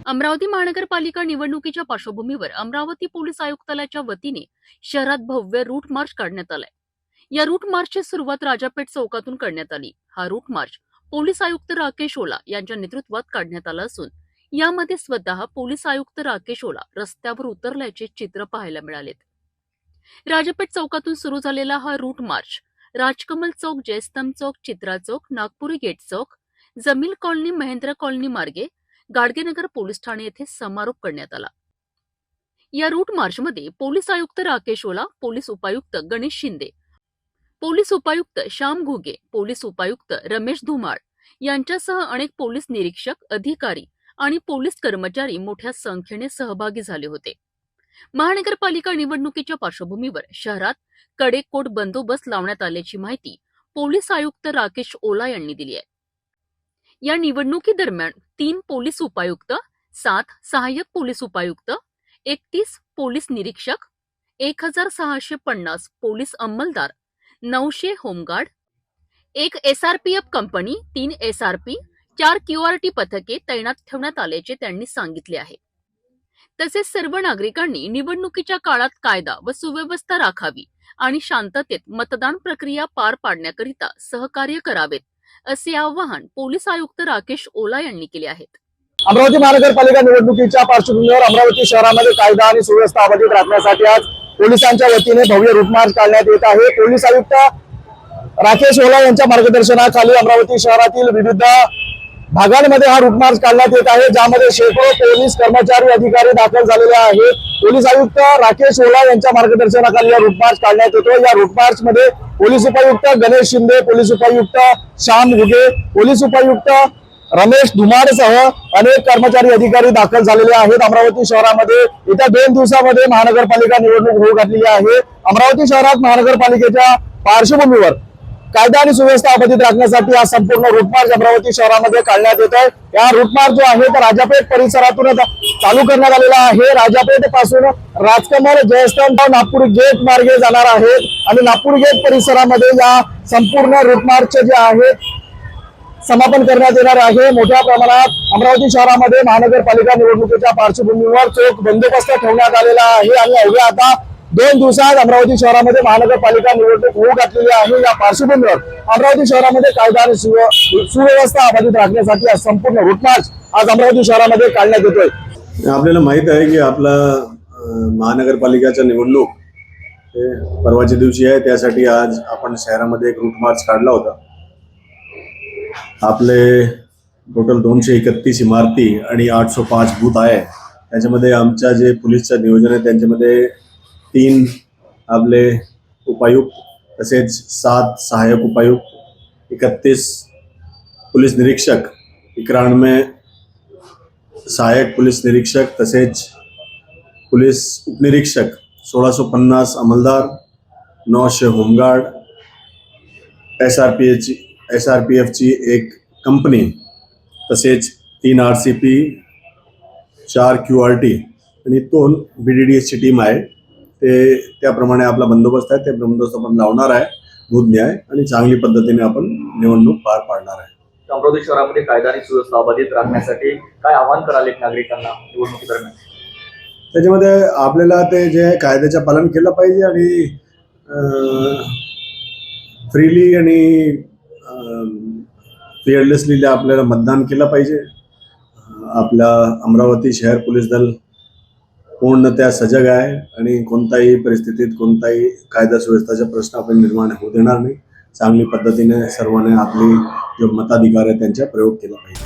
अमरावती महानगरपालिका निवडणुकीच्या पार्श्वभूमीवर अमरावती पोलीस आयुक्तालयाच्या वतीने शहरात भव्य रूट मार्च काढण्यात आलाय। या रूट मार्चची सुरुवात राजापेठ चौकातून करण्यात आली। हा रूट मार्च पोलीस आयुक्त राकेश ओला यांच्या नेतृत्वात काढण्यात आला असून यामध्ये स्वतः पोलीस आयुक्त राकेश ओला रस्त्यावर उतरल्याचे चित्र पाहायला मिळालेत। राजापेठ चौकातून सुरू झालेला हा रूट मार्च राजकमल चौक, जयस्तंभ चौक, चित्रा चौक, नागपुरी गेट चौक, जमील कॉलनी, महेंद्र कॉलनी मार्गे गाडगेनगर पोलीस ठाणे येथे समारोप करण्यात आला। या रूट मार्चमध्ये पोलीस आयुक्त राकेश ओला, पोलीस उपायुक्त गणेश शिंदे, पोलीस उपायुक्त श्याम घुगे, पोलीस उपायुक्त रमेश धुमाळ यांच्यासह अनेक पोलीस निरीक्षक, अधिकारी आणि पोलीस कर्मचारी मोठ्या संख्येने सहभागी झाले होते। महानगरपालिका निवडणुकीच्या पार्श्वभूमीवर शहरात कडेकोट बंदोबस्त लावण्यात आल्याची माहिती पोलीस आयुक्त राकेश ओला यांनी दिली आहे। या निवडणुकीदरम्यान 3 पोलीस उपायुक्त, 7 सहाय्यक पोलीस उपायुक्त, 31 पोलीस निरीक्षक, 1650 पोलीस अंमलदार, 900 home guard, 1 SRPF company, 3 SRP, 4 QRT पथके तैनात ठेवण्यात आल्याचे त्यांनी सांगितले आहे। तसेच सर्व नागरिकांनी निवडणुकीच्या काळात कायदा व सुव्यवस्था राखावी आणि शांततेत मतदान प्रक्रिया पार पाडण्याकरिता सहकार्य करावेत असे आवाहन पोलीस आयुक्त राकेश ओला यांनी केले आहे। अमरावती महानगरपालिका निवडणुकीच्या पार्श्वभूमीवर अमरावती शहरामध्ये कायदा आणि सुव्यवस्था अबाधित राखण्यासाठी आज पोलिसांच्या वतीने भव्य रूट मार्च काढण्यात येत आहे। पोलीस आयुक्त राकेश ओला यांच्या मार्गदर्शनाखाली अमरावती शहरातील विविध भागांमध्ये हा रूट मार्च काढण्यात येत आहे, ज्यामध्ये शेकडो पोलीस कर्मचारी, अधिकारी दाखल झालेले आहेत। पोलीस आयुक्त राकेश ओला यांच्या मार्गदर्शनाखाली हा रूट मार्च काढण्यात येतो। या रूट मार्च मध्ये पोलीस उपायुक्त गणेश शिंदे, पोलीस उपायुक्त श्याम घुगे, पोलीस उपायुक्त रमेश धुमाळसह अनेक कर्मचारी, अधिकारी दाखल झालेले आहेत। अमरावती शहरामध्ये येत्या 2 दिवसामध्ये महानगरपालिका निवडणूक होऊ घातलेली आहे। अमरावती शहरात महानगरपालिकेच्या पार्श्वभूमीवर कायदा आणि सुव्यवस्था अबाधित राखण्यासाठी हा संपूर्ण रूट मार्च अमरावती शहरामध्ये काढण्यात येत आहे। या रूट मार्च जो आहे तो राजापेठ परिसरातून चालू करण्यात आलेला आहे। राजापेठ पासून राजकमल, जयस्तंभ, नागपूर गेट मार्गे जाणार आहे आणि नागपूर गेट परिसरामध्ये या संपूर्ण रूट मार्च जे आहे समापन करण्यात येणार आहे। मोठ्या प्रमाणात अमरावती शहरामध्ये महानगरपालिका निवडणुकीच्या पार्श्वभूमीवर चोख बंदोबस्त ठेवण्यात आलेला आहे आणि अवघ्या आता 2 दिवसात अमरावती शहरामध्ये महानगरपालिका निवडणूक होऊ घातलेली आहे। या पार्श्वभूमीवर अमरावती शहरामध्ये कायदा आणि सुव्यवस्था अबाधित राखण्यासाठी हा संपूर्ण रूट मार्च आज अमरावती शहरामध्ये काढण्यात येतोय। आपल्याला माहित आहे की आपला महानगरपालिकेच्या निवडणूक परवाच्या दिवशी आहे, त्यासाठी आज आपण शहरामध्ये एक रूट मार्च काढला होता। आपले टोटल 231 इमारती आणि 805 बूथ आहे। त्याच्यामध्ये आमच्या जे पोलीसचं नियोजन आहे त्यांच्यामध्ये 3 आपले उपायुक्त, तसेच 7 सहाय्यक उपायुक्त, 31 पोलीस निरीक्षक, 91 सहाय्यक पोलीस निरीक्षक, तसेच पोलीस उपनिरीक्षक, 1650 अंमलदार, 900 होमगार्ड, एसआरपीएफची एक कंपनी, तसेच 3 आरसीपी, 4 क्यूआरटी आणि 2 बीडीडीएसची टीम आहे। ते त्याप्रमाणे आपला बंदोबस्त आहे, ते बंदोबस्त आपण लावणार आहे, दूध न्याय आणि चांगली पद्धतीने आपण निवडणूक पार पाडणार आहे। अमरावती शहरामध्ये कायदा आणि सुव्यवस्था अबाधित राखण्यासाठी काय आवाहन कराल नागरिकांना निवडणुकी दरम्यान? त्याच्यामध्ये आपल्याला ते जे कायद्याचं पालन केलं पाहिजे आणि फ्रीली आणि फिअरलेसली आपल्याला मतदान केलं पाहिजे। आपला अमरावती शहर पोलीस दल पूर्णतः सजग आहे आणि कोणत्याही परिस्थितीत कोणताही कायदा सुव्यवस्थेचा प्रश्न आपण निर्माण होऊ देणार नाही। चांगली पद्धतीने सर्वांनी आपली जो मताधिकार आहे त्यांचा प्रयोग केला पाहिजे।